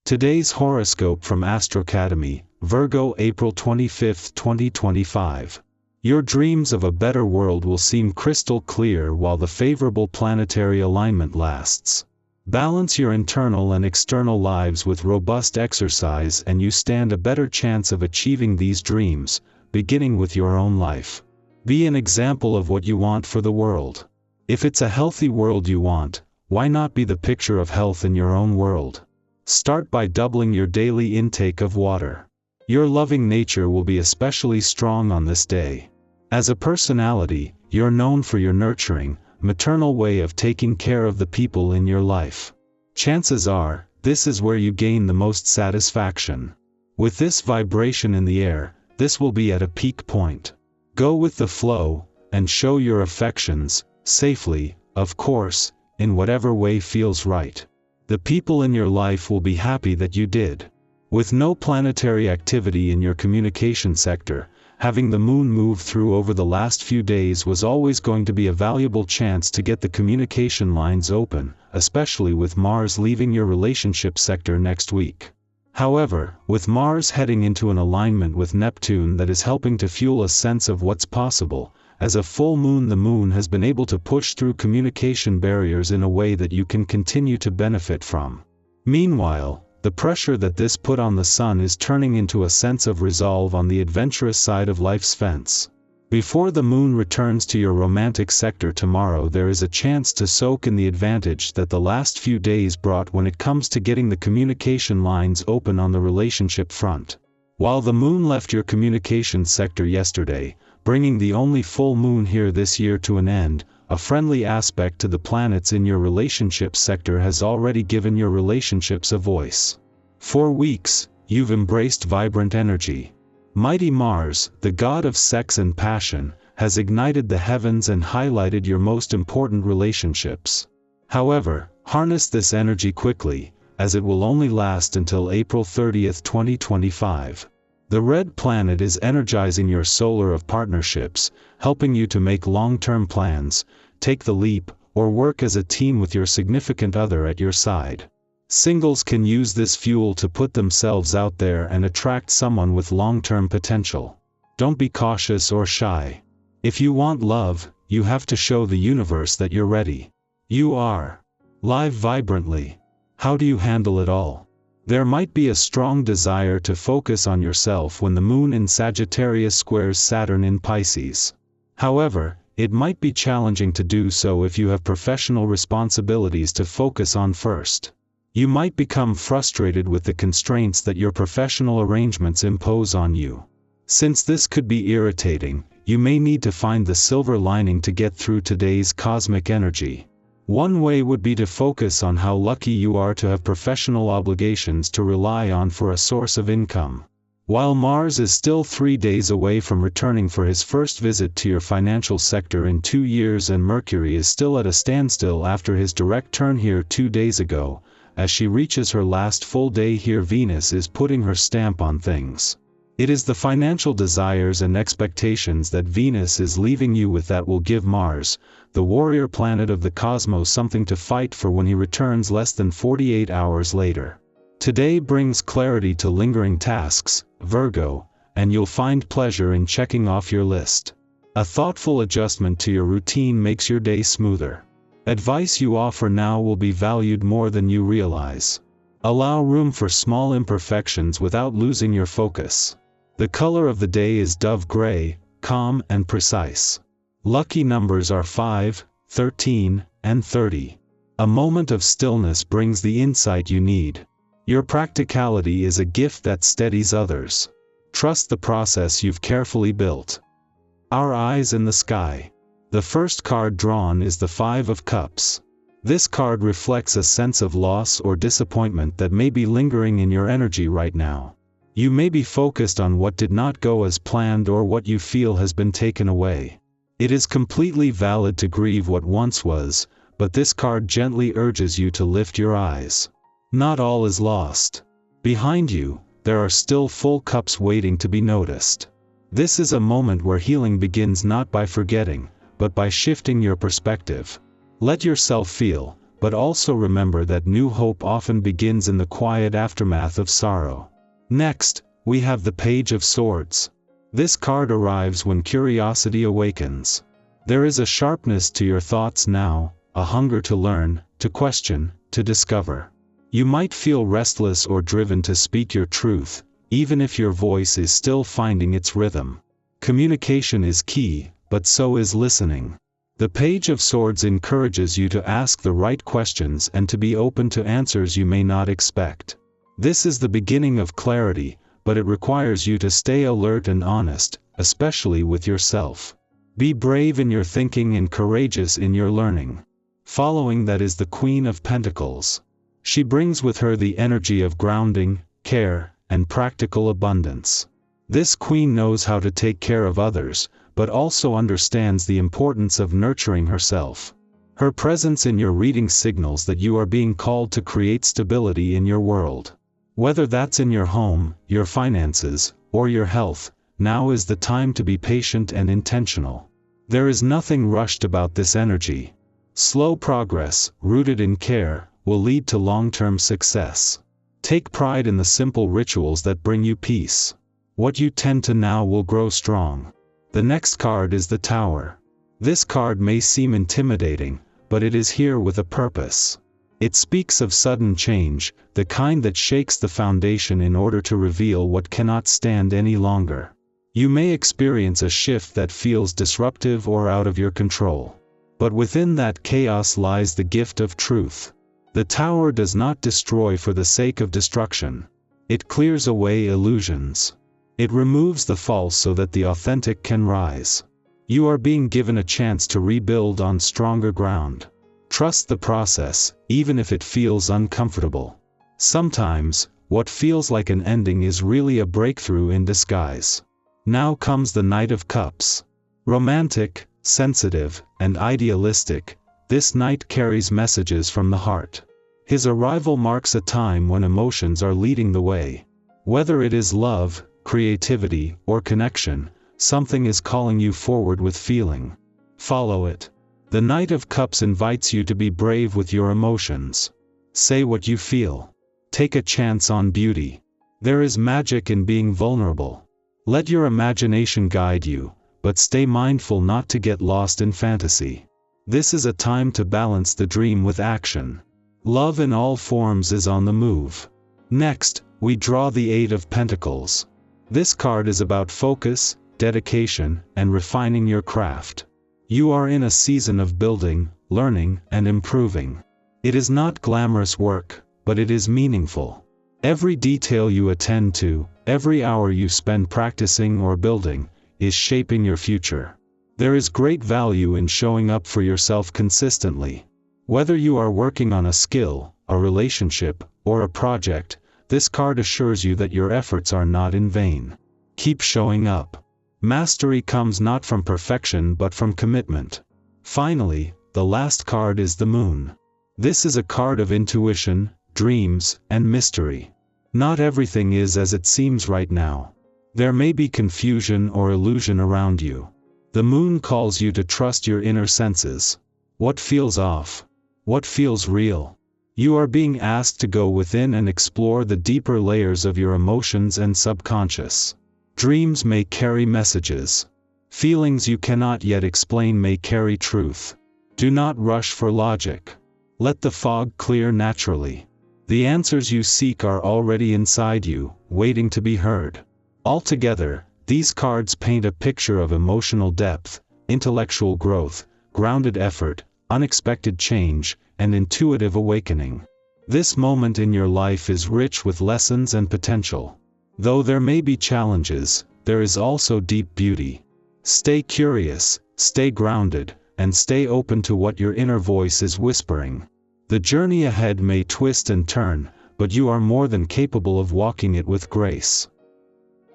Today's horoscope from Astrocademy, Virgo, April 25, 2025. Your dreams of a better world will seem crystal clear while the favorable planetary alignment lasts. Balance your internal and external lives with robust exercise and you stand a better chance of achieving these dreams, beginning with your own life. Be an example of what you want for the world. If it's a healthy world you want, why not be the picture of health in your own world? Start by doubling your daily intake of water. Your loving nature will be especially strong on this day. As a personality, you're known for your nurturing, maternal way of taking care of the people in your life. Chances are, this is where you gain the most satisfaction. With this vibration in the air, this will be at a peak point. Go with the flow, and show your affections, safely, of course, in whatever way feels right. The people in your life will be happy that you did. With no planetary activity in your communication sector, having the moon move through over the last few days was always going to be a valuable chance to get the communication lines open, especially with Mars leaving your relationship sector next week. However, with Mars heading into an alignment with Neptune that is helping to fuel a sense of what's possible, as a full moon the moon has been able to push through communication barriers in a way that you can continue to benefit from. Meanwhile, the pressure that this put on the sun is turning into a sense of resolve on the adventurous side of life's fence. Before the moon returns to your romantic sector tomorrow, there is a chance to soak in the advantage that the last few days brought when it comes to getting the communication lines open on the relationship front. While the moon left your communication sector yesterday, bringing the only full moon here this year to an end, a friendly aspect to the planets in your relationship sector has already given your relationships a voice. For weeks, you've embraced vibrant energy. Mighty Mars, the god of sex and passion, has ignited the heavens and highlighted your most important relationships. However, harness this energy quickly, as it will only last until April 30, 2025. The red planet is energizing your solar of partnerships, helping you to make long-term plans, take the leap, or work as a team with your significant other at your side. Singles can use this fuel to put themselves out there and attract someone with long-term potential. Don't be cautious or shy. If you want love, you have to show the universe that you're ready. You are. Live vibrantly. How do you handle it all? There might be a strong desire to focus on yourself when the moon in Sagittarius squares Saturn in Pisces. However, it might be challenging to do so if you have professional responsibilities to focus on first. You might become frustrated with the constraints that your professional arrangements impose on you. Since this could be irritating, you may need to find the silver lining to get through today's cosmic energy. One way would be to focus on how lucky you are to have professional obligations to rely on for a source of income. While Mars is still 3 days away from returning for his first visit to your financial sector in 2 years and Mercury is still at a standstill after his direct turn here 2 days ago, as she reaches her last full day here Venus is putting her stamp on things. It is the financial desires and expectations that Venus is leaving you with that will give Mars, the warrior planet of the cosmos, something to fight for when he returns less than 48 hours later. Today brings clarity to lingering tasks, Virgo, and you'll find pleasure in checking off your list. A thoughtful adjustment to your routine makes your day smoother. Advice you offer now will be valued more than you realize. Allow room for small imperfections without losing your focus. The color of the day is dove gray, calm and precise. Lucky numbers are 5, 13, and 30. A moment of stillness brings the insight you need. Your practicality is a gift that steadies others. Trust the process you've carefully built. Our eyes in the sky. The first card drawn is the 5 of Cups. This card reflects a sense of loss or disappointment that may be lingering in your energy right now. You may be focused on what did not go as planned or what you feel has been taken away. It is completely valid to grieve what once was, but this card gently urges you to lift your eyes. Not all is lost. Behind you, there are still full cups waiting to be noticed. This is a moment where healing begins not by forgetting, but by shifting your perspective. Let yourself feel, but also remember that new hope often begins in the quiet aftermath of sorrow. Next, we have the Page of Swords. This card arrives when curiosity awakens. There is a sharpness to your thoughts now, a hunger to learn, to question, to discover. You might feel restless or driven to speak your truth, even if your voice is still finding its rhythm. Communication is key, but so is listening. The Page of Swords encourages you to ask the right questions and to be open to answers you may not expect. This is the beginning of clarity, but it requires you to stay alert and honest, especially with yourself. Be brave in your thinking and courageous in your learning. Following that is the Queen of Pentacles. She brings with her the energy of grounding, care, and practical abundance. This queen knows how to take care of others, but also understands the importance of nurturing herself. Her presence in your reading signals that you are being called to create stability in your world. Whether that's in your home, your finances, or your health, now is the time to be patient and intentional. There is nothing rushed about this energy. Slow progress, rooted in care, will lead to long-term success. Take pride in the simple rituals that bring you peace. What you tend to now will grow strong. The next card is the Tower. This card may seem intimidating, but it is here with a purpose. It speaks of sudden change, the kind that shakes the foundation in order to reveal what cannot stand any longer. You may experience a shift that feels disruptive or out of your control. But within that chaos lies the gift of truth. The Tower does not destroy for the sake of destruction. It clears away illusions. It removes the false so that the authentic can rise. You are being given a chance to rebuild on stronger ground. Trust the process, even if it feels uncomfortable. Sometimes, what feels like an ending is really a breakthrough in disguise. Now comes the Knight of Cups. Romantic, sensitive, and idealistic, this knight carries messages from the heart. His arrival marks a time when emotions are leading the way. Whether it is love, creativity, or connection, something is calling you forward with feeling. Follow it. The Knight of Cups invites you to be brave with your emotions. Say what you feel. Take a chance on beauty. There is magic in being vulnerable. Let your imagination guide you, but stay mindful not to get lost in fantasy. This is a time to balance the dream with action. Love in all forms is on the move. Next, we draw the Eight of Pentacles. This card is about focus, dedication, and refining your craft. You are in a season of building, learning, and improving. It is not glamorous work, but it is meaningful. Every detail you attend to, every hour you spend practicing or building, is shaping your future. There is great value in showing up for yourself consistently. Whether you are working on a skill, a relationship, or a project, this card assures you that your efforts are not in vain. Keep showing up. Mastery comes not from perfection but from commitment. Finally, the last card is the Moon. This is a card of intuition, dreams, and mystery. Not everything is as it seems right now. There may be confusion or illusion around you. The Moon calls you to trust your inner senses. What feels off? What feels real? You are being asked to go within and explore the deeper layers of your emotions and subconscious. Dreams may carry messages. Feelings you cannot yet explain may carry truth. Do not rush for logic. Let the fog clear naturally. The answers you seek are already inside you, waiting to be heard. Altogether, these cards paint a picture of emotional depth, intellectual growth, grounded effort, unexpected change, and intuitive awakening. This moment in your life is rich with lessons and potential. Though there may be challenges, there is also deep beauty. Stay curious, stay grounded, and stay open to what your inner voice is whispering. The journey ahead may twist and turn, but you are more than capable of walking it with grace.